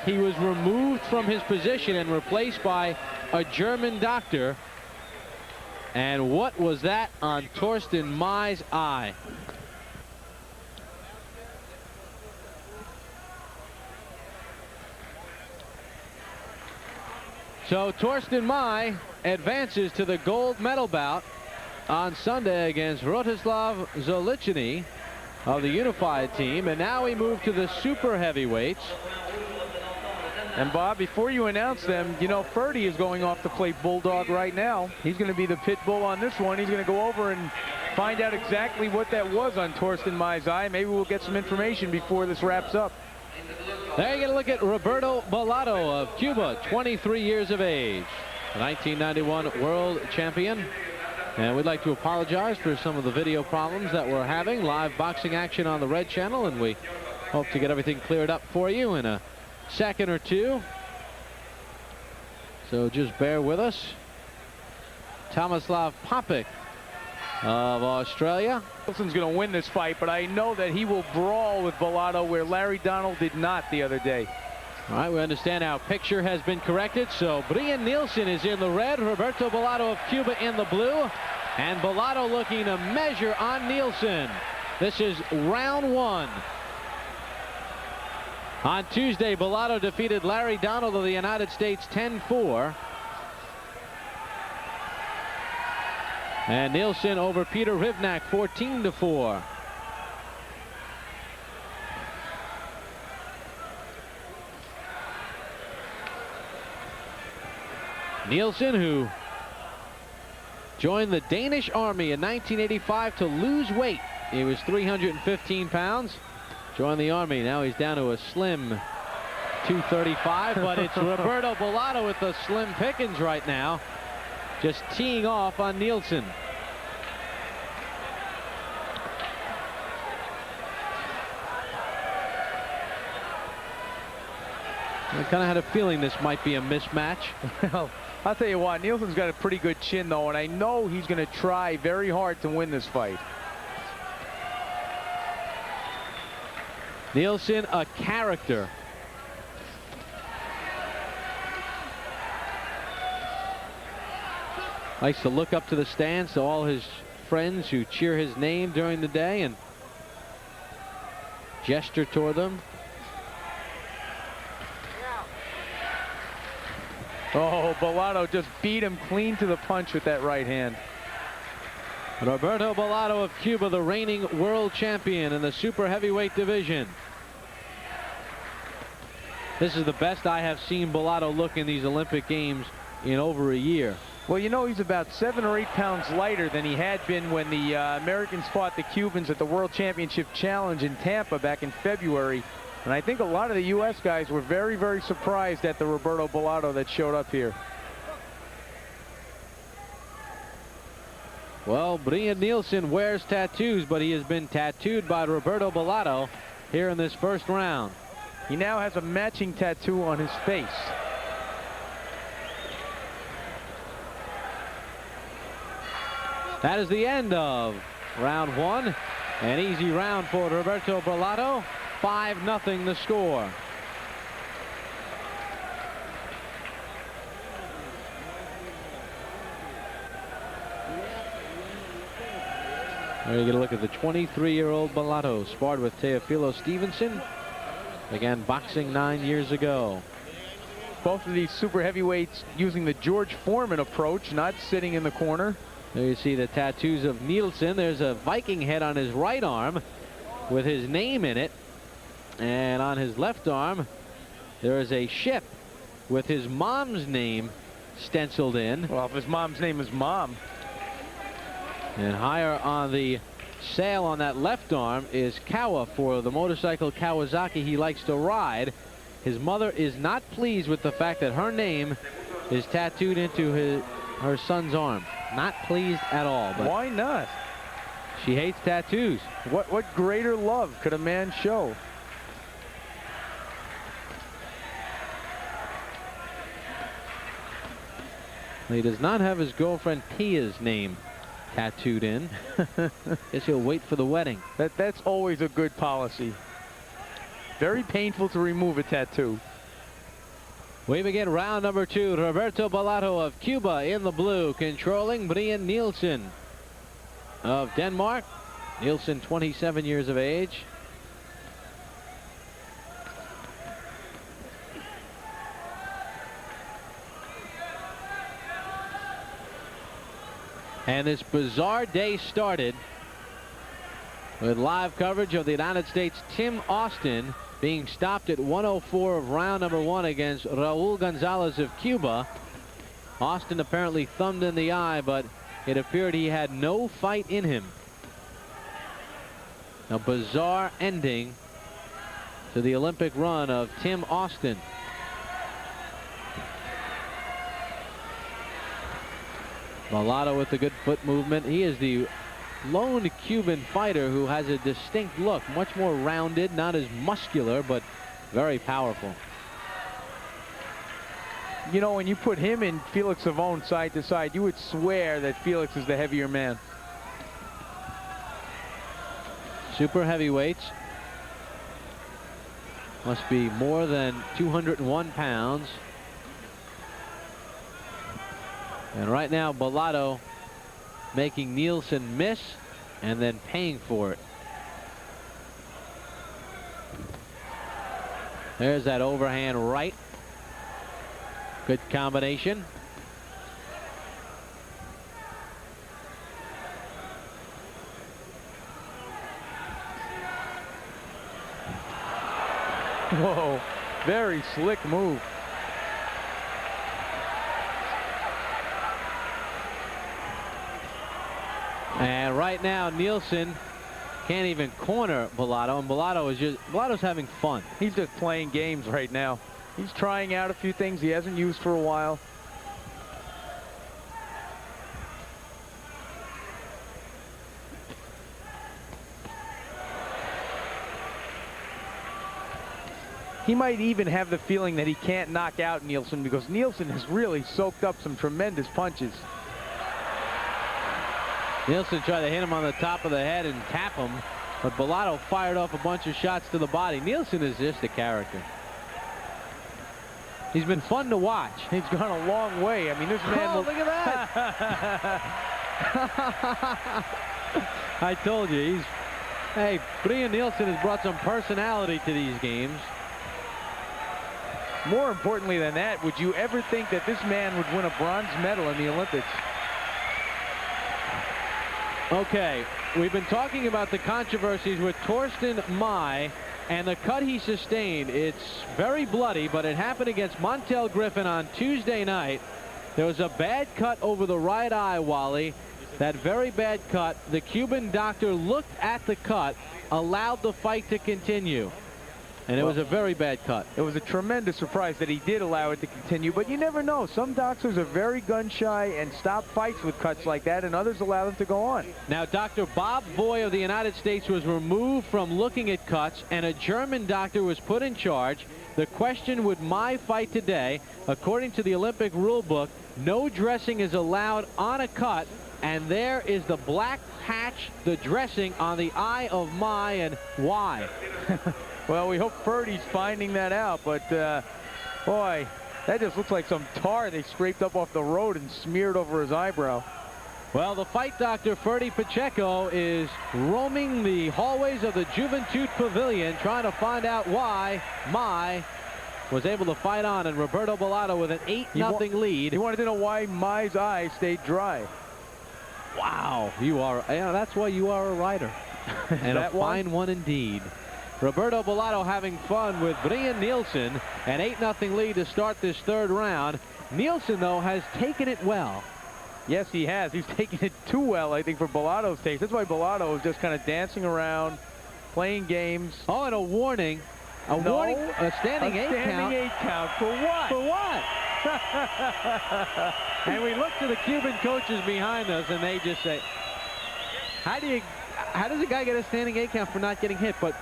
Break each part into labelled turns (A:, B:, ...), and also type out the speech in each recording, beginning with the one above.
A: He was removed from his position and replaced by a German doctor. And what was that on Torsten Mai's eye? So Torsten Mai advances to the gold medal bout on Sunday against Rostislav Zolichny of the unified team. And now we move to the super heavyweights.
B: And Bob, before you announce them, you know, Ferdy is going off to play Bulldog right now. He's going to be the pit bull on this one. He's going to go over and find out exactly what that was on Torsten Mai's eye. Maybe we'll get some information before this wraps up.
A: There you get a look at Roberto Balado of Cuba, 23 years of age, the 1991 world champion. And we'd like to apologize for some of the video problems that we're having. Live boxing action on the Red Channel, and we hope to get everything cleared up for you in a second or two. So just bear with us. Tomislav Popic of Australia.
B: Nielsen's going to win this fight, but I know that he will brawl with Balado where Larry Donald did not the other day.
A: All right, we understand our picture has been corrected. So Brian Nielsen is in the red, Roberto Balado of Cuba in the blue, and Balado looking to measure on Nielsen. This is round one. On Tuesday, Balado defeated Larry Donald of the United States 10-4. And Nielsen over Peter Rivnak 14-4. Nielsen, who joined the Danish Army in 1985 to lose weight. He was 315 pounds. Joined the Army. Now he's down to a slim 235. But it's Roberto Balado with the slim pickings right now, just teeing off on Nielsen. I kind of had a feeling this might be a mismatch.
B: Well, I'll tell you what, Nielsen's got a pretty good chin, though, and I know he's going to try very hard to win this fight.
A: Nielsen, a character. Likes to look up to the stands to all his friends who cheer his name during the day and gesture toward them.
B: Oh, Balado just beat him clean to the punch with that right hand.
A: Roberto Balado of Cuba, the reigning world champion in the super heavyweight division. This is the best I have seen Balado look in these Olympic Games in over a year.
B: Well, you know, he's about 7 or 8 pounds lighter than he had been when the Americans fought the Cubans at the World Championship Challenge in Tampa back in February. And I think a lot of the U.S. guys were very, very surprised at the Roberto Balado that showed up here.
A: Well, Brian Nielsen wears tattoos, but he has been tattooed by Roberto Balado here in this first round.
B: He now has a matching tattoo on his face.
A: That is the end of round one. An easy round for Roberto Balado. 5-0 the score. There you get a look at the 23-year-old Balado, sparred with Teofilo Stevenson. Began boxing 9 years ago.
B: Both of these super heavyweights using the George Foreman approach, not sitting in the corner.
A: There you see the tattoos of Nielsen. There's a Viking head on his right arm with his name in it. And on his left arm, there is a ship with his mom's name stenciled in.
B: Well, if his mom's name is Mom.
A: And higher on the sail on that left arm is Kawa for the motorcycle Kawasaki he likes to ride. His mother is not pleased with the fact that her name is tattooed into her son's arm. Not pleased at all. But
B: why not?
A: She hates tattoos.
B: What greater love could a man show?
A: He does not have his girlfriend Pia's name tattooed in. Guess he'll wait for the wedding.
B: That's always a good policy. Very painful to remove a tattoo.
A: We begin round number 2. Roberto Balado of Cuba in the blue, controlling Brian Nielsen of Denmark. Nielsen, 27 years of age. And this bizarre day started with live coverage of the United States' Tim Austin being stopped at 104 of round number 1 against Raul Gonzalez of Cuba. Austin apparently thumbed in the eye, but it appeared he had no fight in him. A bizarre ending to the Olympic run of Tim Austin. Balado with the good foot movement. He is the lone Cuban fighter who has a distinct look, much more rounded, not as muscular, but very powerful.
B: You know, when you put him and Felix Savon side to side, you would swear that Felix is the heavier man.
A: Super heavyweights. Must be more than 201 pounds. And right now, Balado making Nielsen miss and then paying for it. There's that overhand right. Good combination.
B: Whoa, very slick move.
A: And right now, Nielsen can't even corner Balado, and Balado's having fun.
B: He's just playing games right now. He's trying out a few things he hasn't used for a while. He might even have the feeling that he can't knock out Nielsen because Nielsen has really soaked up some tremendous punches.
A: Nielsen tried to hit him on the top of the head and tap him, but Balado fired off a bunch of shots to the body. Nielsen is just a character. He's been fun to watch.
B: He's gone a long way. I mean, this man...
A: Oh, look at that! I told you, hey, Brian Nielsen has brought some personality to these games.
B: More importantly than that, would you ever think that this man would win a bronze medal in the Olympics?
A: Okay, we've been talking about the controversies with Torsten Mai and the cut he sustained. It's very bloody, but it happened against Montel Griffin on Tuesday night. There was a bad cut over the right eye, Wally. That very bad cut. The Cuban doctor looked at the cut, allowed the fight to continue. And it was a very bad cut. It
B: was a tremendous surprise that he did allow it to continue, but you never know. Some doctors are very gun-shy and stop fights with cuts like that, and others allow them to go on.
A: Now, Dr. Bob Boy of the United States was removed from looking at cuts, and a German doctor was put in charge. The question with my fight today, according to the Olympic rule book, no dressing is allowed on a cut, and there is the black patch, the dressing on the eye of Mai, and why?
B: Well, we hope Ferdy's finding that out, but boy, that just looks like some tar they scraped up off the road and smeared over his eyebrow.
A: Well, the fight doctor, Ferdy Pacheco, is roaming the hallways of the Juventud Pavilion trying to find out why Mai was able to fight on, and Roberto Balado with an 8-0 lead.
B: He wanted to know why Mai's eye stayed dry.
A: Wow, that's why you are a writer. And a fine one indeed. Roberto Balado having fun with Brian Nielsen, an 8-0 lead to start this third round. Nielsen, though, has taken it well.
B: Yes, he has. He's taken it too well, I think, for Balado's taste. That's why Balado is just kind of dancing around, playing games.
A: Oh, and a warning. A standing 8 count.
B: Standing 8 count. For what?
A: For what? And we look to the Cuban coaches behind us, and they just say, how does a guy get a standing 8 count for not getting hit? But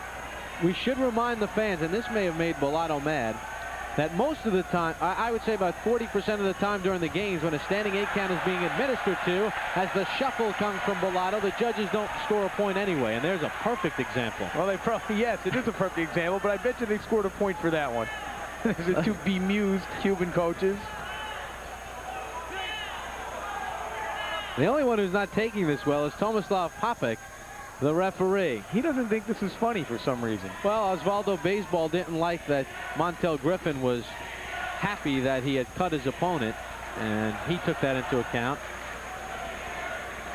A: we should remind the fans, and this may have made Balado mad, that most of the time, I would say about 40% of the time during the games, when a standing 8 count is being administered to, as the shuffle comes from Balado, the judges don't score a point anyway, and there's a perfect example.
B: Well, they probably, yes, it is a perfect example, but I bet you they scored a point for that one. There's the two bemused Cuban coaches.
A: The only one who's not taking this well is Tomislav Popek, the referee.
B: He doesn't think this is funny for some reason.
A: Well, Osvaldo Baseball didn't like that Montel Griffin was happy that he had cut his opponent, and he took that into account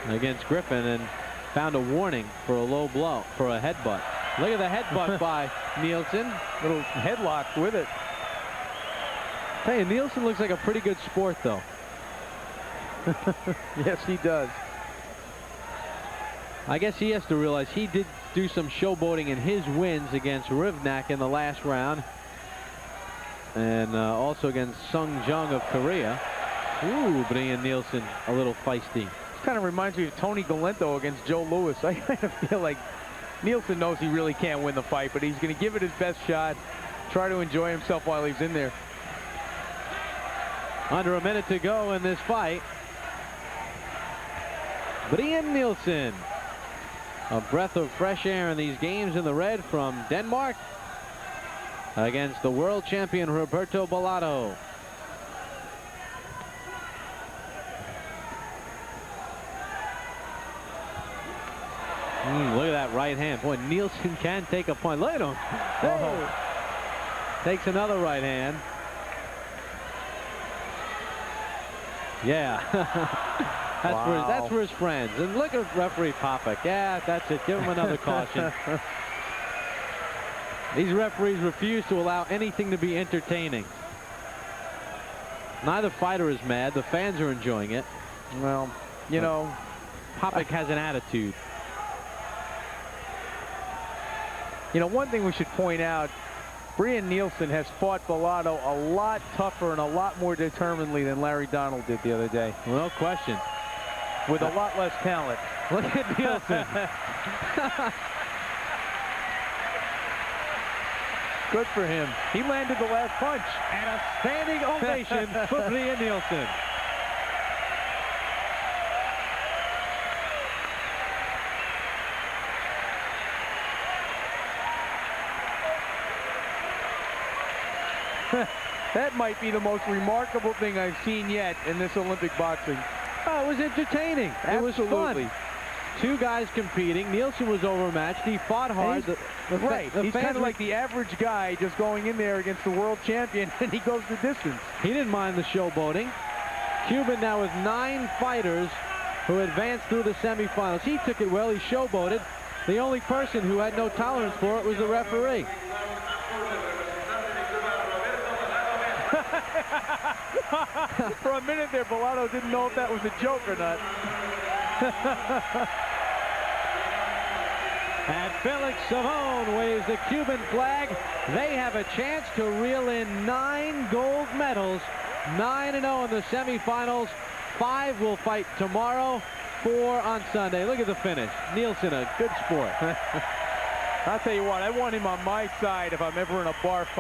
A: against Griffin and found a warning for a low blow, for a headbutt. Look at the headbutt by Nielsen.
B: Little headlock with it.
A: Hey, Nielsen looks like a pretty good sport, though.
B: Yes, he does.
A: I guess he has to realize he did do some showboating in his wins against Rivnak in the last round, and also against Sung Jung of Korea. Ooh, Brian Nielsen a little feisty.
B: This kind of reminds me of Tony Galento against Joe Louis. I kind of feel like Nielsen knows he really can't win the fight, but he's going to give it his best shot, try to enjoy himself while he's in there.
A: Under a minute to go in this fight. Brian Nielsen, a breath of fresh air in these games in the red from Denmark, against the world champion Roberto Balado. Look at that right hand. Boy, Nielsen can take a point. Look at him. Oh. Takes another right hand. Yeah. That's for his friends. And look at referee Popek. Yeah, that's it. Give him another caution. These referees refuse to allow anything to be entertaining. Neither fighter is mad. The fans are enjoying it.
B: Well, you know,
A: Popek has an attitude.
B: You know, one thing we should point out, Brian Nielsen has fought Balado a lot tougher and a lot more determinedly than Larry Donald did the other day.
A: No question.
B: With a lot less talent.
A: Look at Nielsen.
B: Good for him. He landed the last punch.
A: And a standing ovation for Brian Nielsen.
B: That might be the most remarkable thing I've seen yet in this Olympic boxing.
A: Oh, it was entertaining.
B: Absolutely.
A: It was fun. Two guys competing. Nielsen was overmatched. He fought hard.
B: He's kind of like the average guy just going in there against the world champion, and he goes the distance.
A: He didn't mind the showboating. Cuban now with 9 fighters who advanced through the semifinals. He took it well. He showboated. The only person who had no tolerance for it was the referee.
B: For a minute there, Balado didn't know if that was a joke or not.
A: And Felix Savon waves the Cuban flag. They have a chance to reel in 9 gold medals. 9-0 in the semifinals. 5 will fight tomorrow. 4 on Sunday. Look at the finish. Nielsen, a good sport.
B: I'll tell you what, I want him on my side if I'm ever in a bar fight.